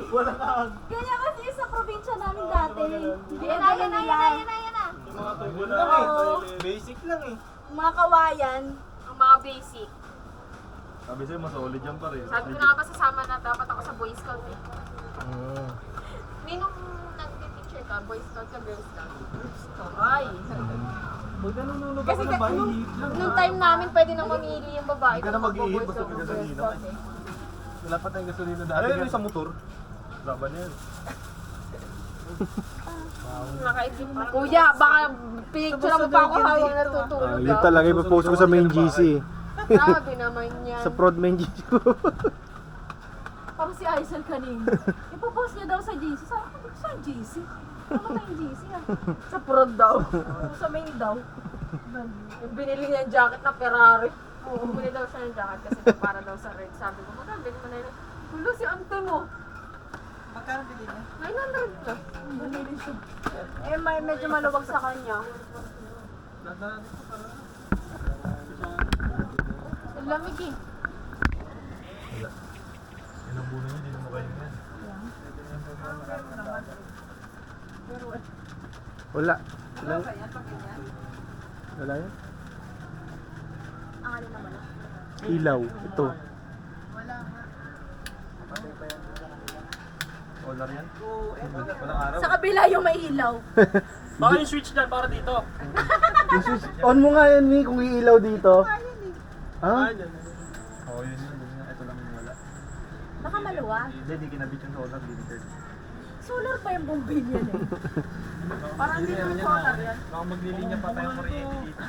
Wala kang. Ganyan kasi sa probinsya namin dati. Hindi Yan na, na, yan na, yan na, yan na, yan na. Yung mga tubo na basic lang eh. Mga kawayan. Ang mga basic. Sabi sa'yo, mas solid yan pa rin. Sabi ko na nga ba sasama na dapat ako sa Boy Scout eh. Ninong nag-teacher ka, Boy Scout ka, Girl Scout? Ay. Huwag ka nunulog Kasi ako ng bahay. nung time namin pwede nang mamili yung babae. Huwag ka na kung mag-iihip, magbo-Boy basta Scout may o Girl gasolina Scout ka. eh. Wala pa tayong gasolina dati. Ano yung sa motor? Laban yan. Nakaisip pa. Kuya, baka picture mo pa ako habang natutulog. Yun talaga ipopost ko sa main GC. Sabi naman yan. Sa prod main GC ko. Parang si Aisel kanina. Ipopost niya daw sa GC. Sabi ko, saan GC? Ano tayong GC ah? Sa prod daw. Sa main daw. Yung binili niya yung jacket na Ferrari. Bumili daw siya ng jacket kasi para daw sa red. Sabi ko, magkano bilhin mo na yun? Hulo si ante mo. Magkano bili mo? 900 plus. Bumili siya. Eh, medyo maluwag sa kanya. Ang lamig eh. Ilang bulan yun, hindi na makain yan. Wala. Wala. Wala yan. Ang alin naman ah. Ilaw. Ito. Solar yan? Walang araw. Sa kabila yung may ilaw. Baka yung switch dyan para dito. Yung switch. On mo nga yan, Mi, kung iilaw dito. Ha? Oo, yun yun. Ito lang yung wala. Baka maluwag. Hindi, hindi kinabit yung solar. Limited. Solar pa yung bombilya eh. Parang hindi naman solar yan. Baka maglilinya pa tayong kuryente dito.